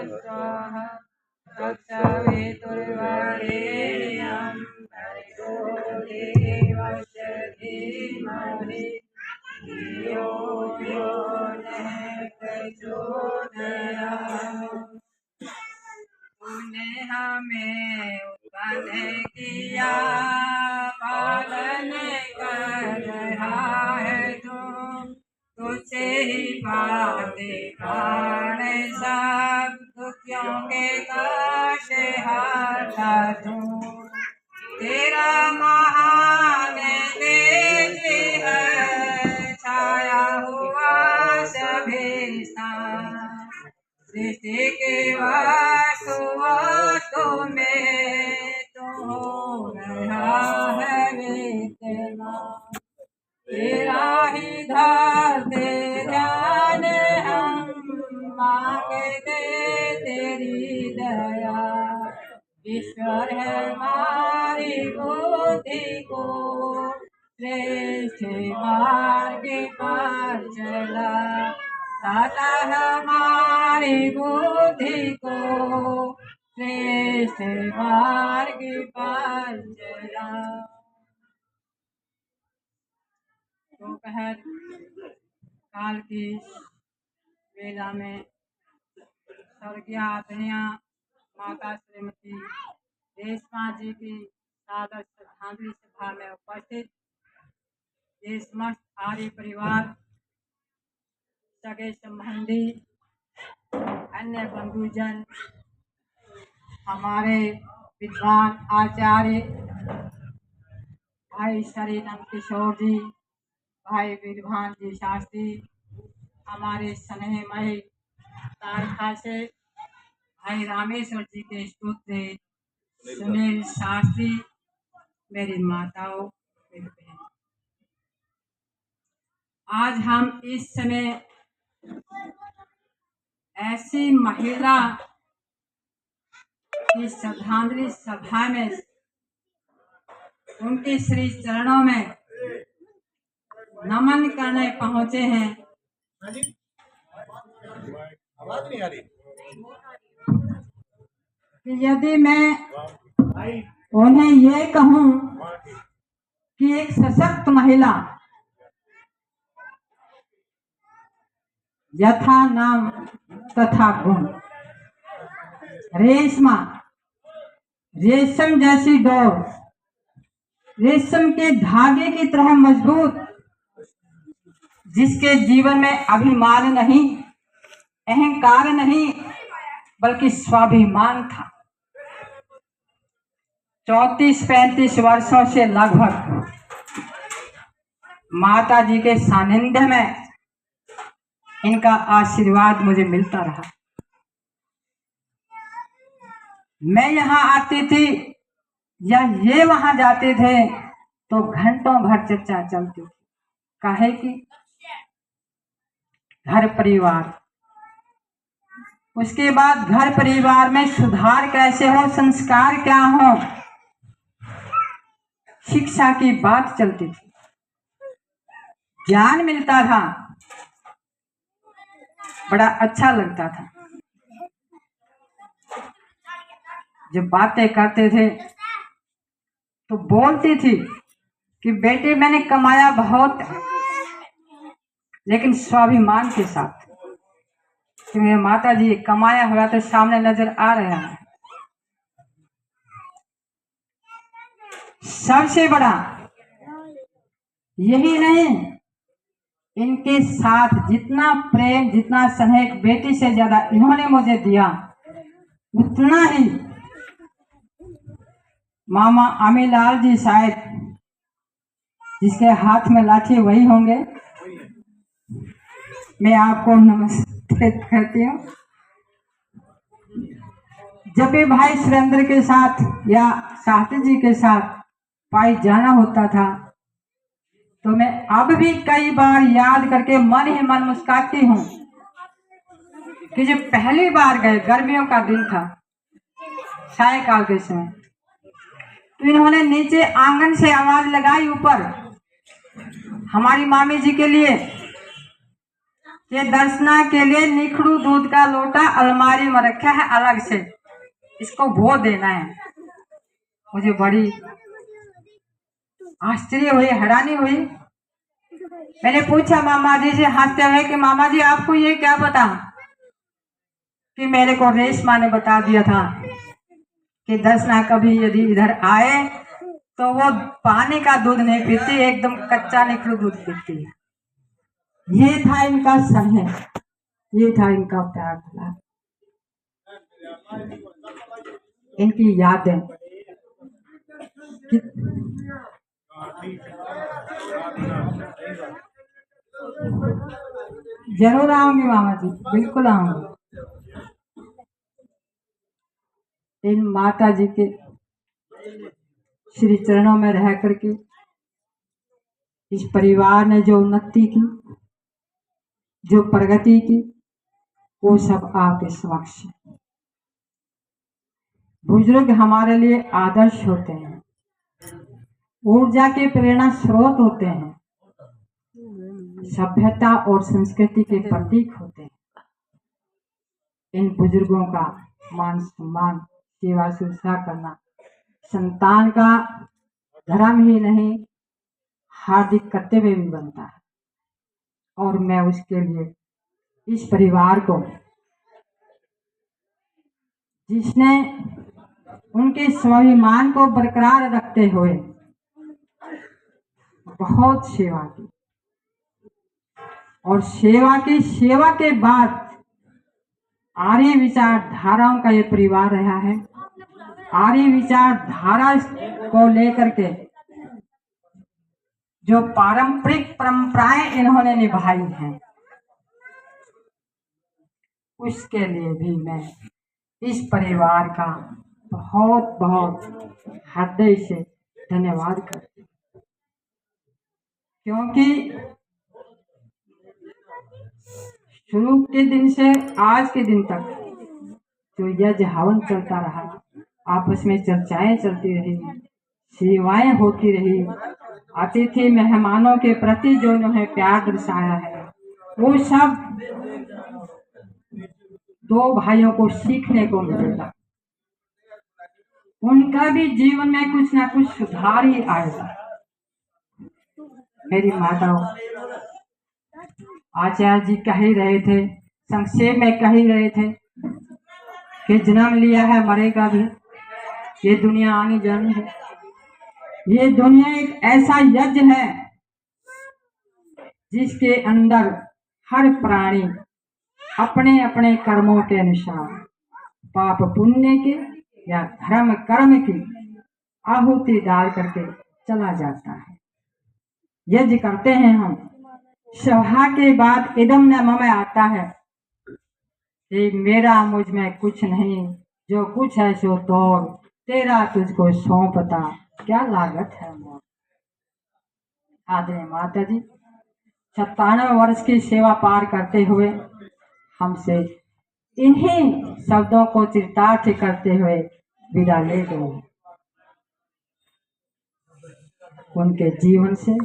स्वाहा तत्सवितुर्वरेण्यं भर्गो देवस्य धीमहि धियो यो नः प्रचोदयात्। तूने हमें उत्पन्न किया, पालन कर रहा है तू, तुझसे ही पाते प्राण सब, दुखियों के कष्ट हरता तू। तेरा महान तेज है छाया हुआ सभी स्थान, सृष्टि के वास्तु में तू हो रहा है विद्यमान। तेरा ही धरते ध्यान हम मांगते तेरी दया, ईश्वर है हमारी बुद्धि को श्रेष्ठ मार्ग पर चला, दाता हमारी बुद्धि को श्रेष्ठ मार्ग पर चला। दोपहर काल की वेला में स्वर्गीय आदरणीय माता श्रीमती रेशमा जी की सादर श्रद्धांजलि सभा में उपस्थित ये समस्त आर्य परिवार, सगे संबंधी, अन्य बंधुजन, हमारे विद्वान आचार्य भाई श्रीनंद किशोर जी, भाई विद्वान जी शास्त्री, हमारे स्नेहमय तारखा से भाई रामेश्वर जी के स्तोत्र सुनील शास्त्री, मेरी माताओं, मेरी बहन, आज हम इस समय ऐसी महिला की श्रद्धांजलि सभा में उनके श्री चरणों में नमन करने पहुंचे हैं। आवाज नहीं आ रही। यदि मैं उन्हें ये कहूं कि एक सशक्त महिला, यथा नाम तथा गुण, रेशमा रेशम जैसी डोर, रेशम के धागे की तरह मजबूत, जिसके जीवन में अभिमान नहीं, अहंकार नहीं, बल्कि स्वाभिमान था। 34-35 वर्षों से लगभग माता जी के सानिध्य में इनका आशीर्वाद मुझे मिलता रहा। मैं यहाँ आती थी या ये वहां जाते थे तो घंटों भर चर्चा चलती थी। काहे की घर परिवार, उसके बाद घर परिवार में सुधार कैसे हो, संस्कार क्या हो, शिक्षा की बात चलती थी, ज्ञान मिलता था, बड़ा अच्छा लगता था। जब बातें करते थे तो बोलती थी कि बेटे मैंने कमाया बहुत, लेकिन स्वाभिमान के साथ, क्योंकि माता जी कमाया हुआ तो सामने नजर आ रहा है। सबसे बड़ा यही नहीं, इनके साथ जितना प्रेम, जितना स्नेह बेटी से ज्यादा इन्होंने मुझे दिया, उतना ही मामा अमीलाल जी, शायद जिसके हाथ में लाठी वही होंगे, मैं आपको नमस्ते करती हूँ। जब भी भाई सुरेंद्र के साथ या शास्त्री जी के साथ पाई जाना होता था तो मैं अब भी कई बार याद करके मन ही मन मुस्कुराती हूँ कि जब पहली बार गए, गर्मियों का दिन था, सायकाल के समय, तो इन्होंने नीचे आंगन से आवाज लगाई ऊपर हमारी मामी जी के लिए कि दर्शना के लिए निखड़ू दूध का लोटा अलमारी में रखा है अलग से, इसको वो देना है। मुझे बड़ी आश्चर्य हुई, हैरानी हुई। मैंने पूछा मामा जी से हंसते हुए कि मामा जी आपको ये क्या पता? कि मेरे को रेशमा ने बता दिया था कि दर्शना कभी यदि इधर आए तो वो पानी का दूध नहीं पीती, एकदम कच्चा निखड़ू दूध पीती है। ये था इनका स्नेह, ये था इनका प्यार था, इनकी यादें। जरूर आऊंगी मामा जी, बिल्कुल आऊंगी। इन माता जी के श्री चरणों में रह करके इस परिवार ने जो उन्नति की, जो प्रगति की, वो सब आपके समक्ष है। बुजुर्ग हमारे लिए आदर्श होते हैं, ऊर्जा के प्रेरणा स्रोत होते हैं, सभ्यता और संस्कृति के प्रतीक होते हैं। इन बुजुर्गों का मान सम्मान, सेवा शुश्रूषा करना संतान का धर्म ही नहीं, हार्दिक कर्तव्य भी बनता है। और मैं उसके लिए इस परिवार को, जिसने उनके स्वाभिमान को बरकरार रखते हुए बहुत सेवा की, और सेवा के बाद आर्य विचारधाराओं का ये परिवार रहा है। आर्य विचारधारा को लेकर के जो पारंपरिक परंपराएं इन्होंने निभाई हैं, उसके लिए भी मैं इस परिवार का बहुत बहुत हृदय से धन्यवाद करती हूँ। क्योंकि शुरू के दिन से आज के दिन तक जो यज्ञ हवन चलता रहा, आपस में चर्चाएं चलती रही, सेवाएं होती रही, अतिथि मेहमानों के प्रति जो उन्होंने प्यार दर्शाया है, वो सब दो भाइयों को सीखने को मिलेगा। उनका भी जीवन में कुछ ना कुछ सुधार ही आएगा। मेरी माता आचार्य जी कह ही रहे थे, संक्षेप में कह ही रहे थे कि जन्म लिया है मरेगा भी, ये दुनिया आनी जानी है। ये दुनिया एक ऐसा यज्ञ है जिसके अंदर हर प्राणी अपने अपने कर्मों के अनुसार पाप पुण्य के या धर्म कर्म की आहुति डाल करके चला जाता है। यज्ञ करते हैं हम, सभा के बाद इदम न मम आता है कि मेरा मुझ में कुछ नहीं, जो कुछ है सो तोड़, तेरा तुझको सौंपता क्या लागत है मोर। आदरणीय माता जी 97 वर्ष की सेवा पार करते हुए हमसे इन्हीं शब्दों को चरितार्थ करते हुए विदा ले गए। उनके जीवन से